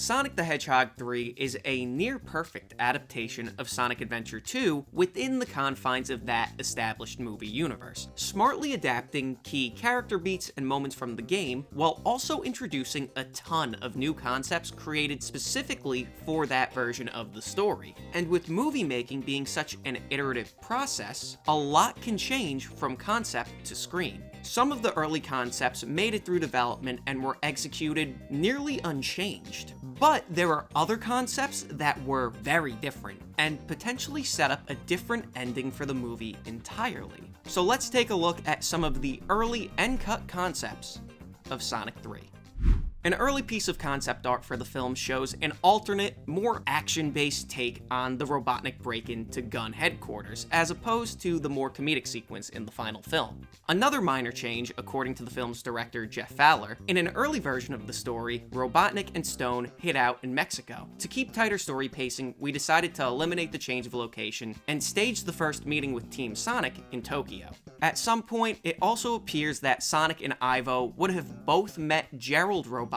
Sonic the Hedgehog 3 is a near-perfect adaptation of Sonic Adventure 2 within the confines of that established movie universe, smartly adapting key character beats and moments from the game, while also introducing a ton of new concepts created specifically for that version of the story. And with movie making being such an iterative process, a lot can change from concept to screen. Some of the early concepts made it through development and were executed nearly unchanged. But there are other concepts that were very different, and potentially set up a different ending for the movie entirely. So let's take a look at some of the early end-cut concepts of Sonic 3. An early piece of concept art for the film shows an alternate, more action-based take on the Robotnik break-in to Gun headquarters, as opposed to the more comedic sequence in the final film. Another minor change, according to the film's director Jeff Fowler, in an early version of the story, Robotnik and Stone hid out in Mexico. To keep tighter story pacing, we decided to eliminate the change of location and stage the first meeting with Team Sonic in Tokyo. At some point, it also appears that Sonic and Ivo would have both met Gerald Robotnik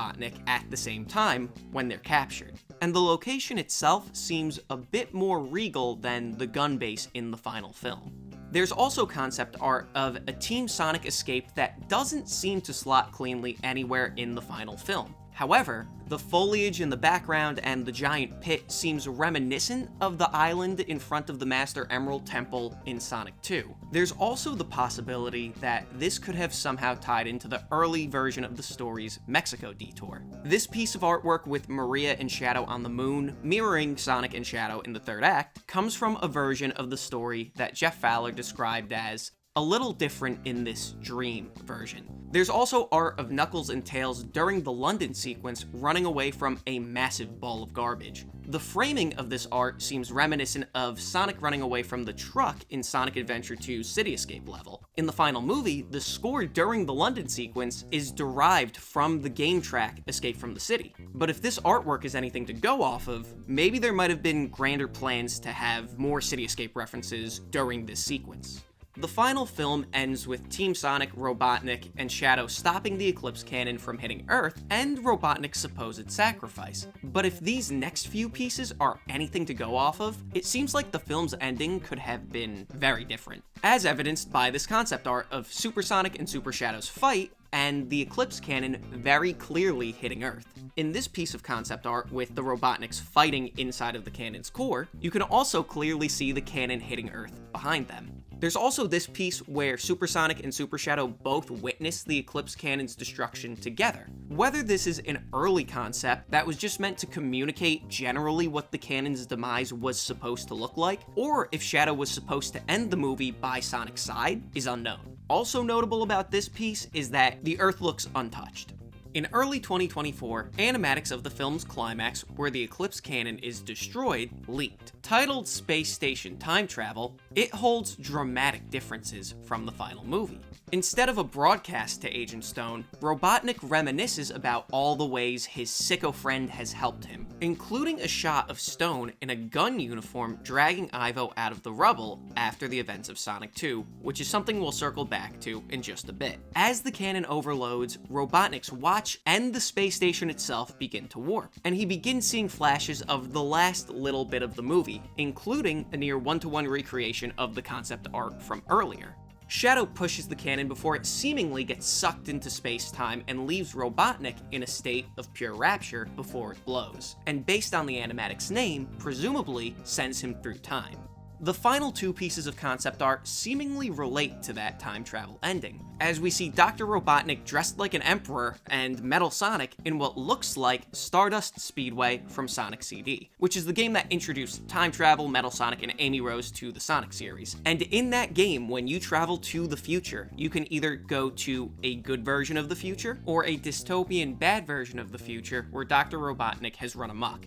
at the same time when they're captured. And the location itself seems a bit more regal than the gun base in the final film. There's also concept art of a Team Sonic escape that doesn't seem to slot cleanly anywhere in the final film. However, the foliage in the background and the giant pit seems reminiscent of the island in front of the Master Emerald Temple in Sonic 2. There's also the possibility that this could have somehow tied into the early version of the story's Mexico detour. This piece of artwork with Maria and Shadow on the moon, mirroring Sonic and Shadow in the third act, comes from a version of the story that Jeff Fowler described as a little different in this dream version. There's also art of Knuckles and Tails during the London sequence running away from a massive ball of garbage. The framing of this art seems reminiscent of Sonic running away from the truck in Sonic Adventure 2's City Escape level. In the final movie, the score during the London sequence is derived from the game track Escape from the City. But if this artwork is anything to go off of, maybe there might have been grander plans to have more City Escape references during this sequence. The final film ends with Team Sonic, Robotnik, and Shadow stopping the Eclipse Cannon from hitting Earth and Robotnik's supposed sacrifice. But if these next few pieces are anything to go off of, it seems like the film's ending could have been very different, as evidenced by this concept art of Super Sonic and Super Shadow's fight and the Eclipse Cannon very clearly hitting Earth. In this piece of concept art, with the Robotniks fighting inside of the cannon's core, you can also clearly see the cannon hitting Earth behind them. There's also this piece where Super Sonic and Super Shadow both witness the Eclipse Cannon's destruction together. Whether this is an early concept that was just meant to communicate generally what the cannon's demise was supposed to look like, or if Shadow was supposed to end the movie by Sonic's side, is unknown. Also notable about this piece is that the Earth looks untouched. In early 2024, animatics of the film's climax, where the Eclipse Cannon is destroyed, leaked. Titled Space Station Time Travel, it holds dramatic differences from the final movie. Instead of a broadcast to Agent Stone, Robotnik reminisces about all the ways his sicko friend has helped him, including a shot of Stone in a gun uniform dragging Ivo out of the rubble after the events of Sonic 2, which is something we'll circle back to in just a bit. As the cannon overloads, Robotnik's watch and the space station itself begin to warp, and he begins seeing flashes of the last little bit of the movie, including a near one-to-one recreation of the concept art from earlier. Shadow pushes the cannon before it seemingly gets sucked into space-time and leaves Robotnik in a state of pure rapture before it blows, and based on the animatic's name, presumably sends him through time. The final two pieces of concept art seemingly relate to that time travel ending, as we see Dr. Robotnik dressed like an emperor and Metal Sonic in what looks like Stardust Speedway from Sonic CD, which is the game that introduced time travel, Metal Sonic, and Amy Rose to the Sonic series. And in that game, when you travel to the future, you can either go to a good version of the future or a dystopian bad version of the future where Dr. Robotnik has run amok.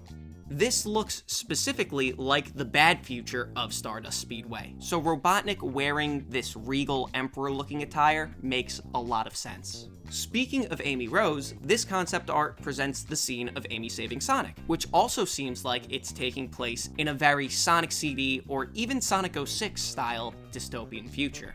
This looks specifically like the bad future of Stardust Speedway, so Robotnik wearing this regal emperor-looking attire makes a lot of sense. Speaking of Amy Rose, this concept art presents the scene of Amy saving Sonic, which also seems like it's taking place in a very Sonic CD or even Sonic 06 style dystopian future.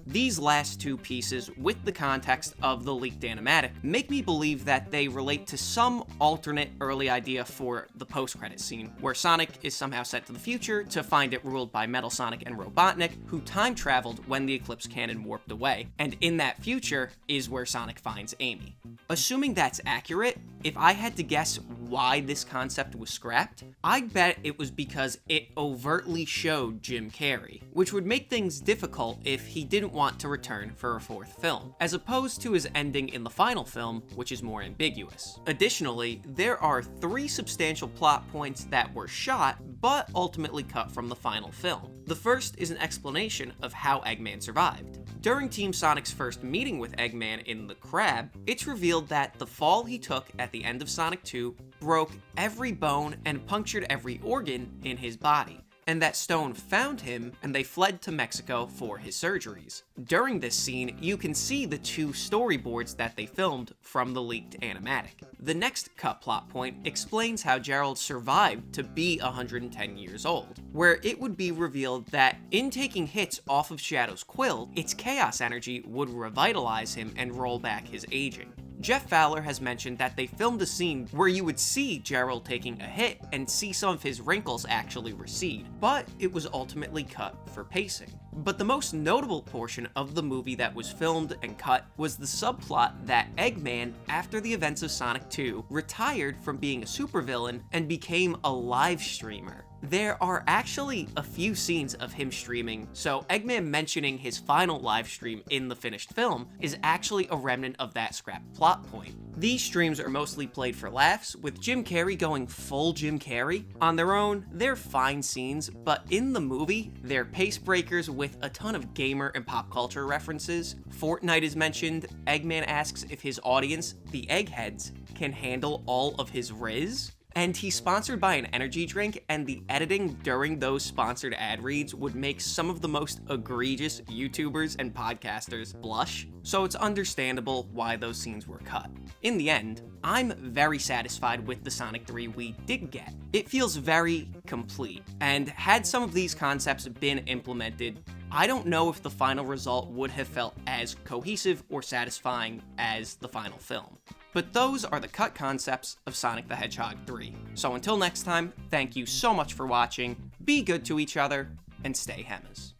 These last two pieces, with the context of the leaked animatic, make me believe that they relate to some alternate early idea for the post-credit scene, where Sonic is somehow sent to the future to find it ruled by Metal Sonic and Robotnik, who time-traveled when the Eclipse Cannon warped away, and in that future is where Sonic finds Amy. Assuming that's accurate, if I had to guess why this concept was scrapped, I'd bet it was because it overtly showed Jim Carrey, which would make things difficult if he didn't want to return for a fourth film, as opposed to his ending in the final film, which is more ambiguous. Additionally, there are 3 substantial plot points that were shot, but ultimately cut from the final film. The first is an explanation of how Eggman survived. During Team Sonic's first meeting with Eggman in the Crab, it's revealed that the fall he took at the end of Sonic 2 broke every bone and punctured every organ in his body, and that Stone found him and they fled to Mexico for his surgeries. During this scene, you can see the 2 storyboards that they filmed from the leaked animatic. The next cut plot point explains how Gerald survived to be 110 years old, where it would be revealed that in taking hits off of Shadow's quill, its chaos energy would revitalize him and roll back his aging. Jeff Fowler has mentioned that they filmed a scene where you would see Gerald taking a hit and see some of his wrinkles actually recede, but it was ultimately cut for pacing. But the most notable portion of the movie that was filmed and cut was the subplot that Eggman, after the events of Sonic 2, retired from being a supervillain and became a live streamer. There are actually a few scenes of him streaming, so Eggman mentioning his final live stream in the finished film is actually a remnant of that scrapped plot point. These streams are mostly played for laughs, with Jim Carrey going full Jim Carrey. On their own, they're fine scenes, but in the movie, they're pace breakers with a ton of gamer and pop culture references. Fortnite is mentioned. Eggman asks if his audience, the Eggheads, can handle all of his Riz. And he's sponsored by an energy drink, and the editing during those sponsored ad reads would make some of the most egregious YouTubers and podcasters blush, so it's understandable why those scenes were cut. In the end, I'm very satisfied with the Sonic 3 we did get. It feels very complete, and had some of these concepts been implemented, I don't know if the final result would have felt as cohesive or satisfying as the final film. But those are the cut concepts of Sonic the Hedgehog 3. So until next time, thank you so much for watching, be good to each other, and stay Hemmas.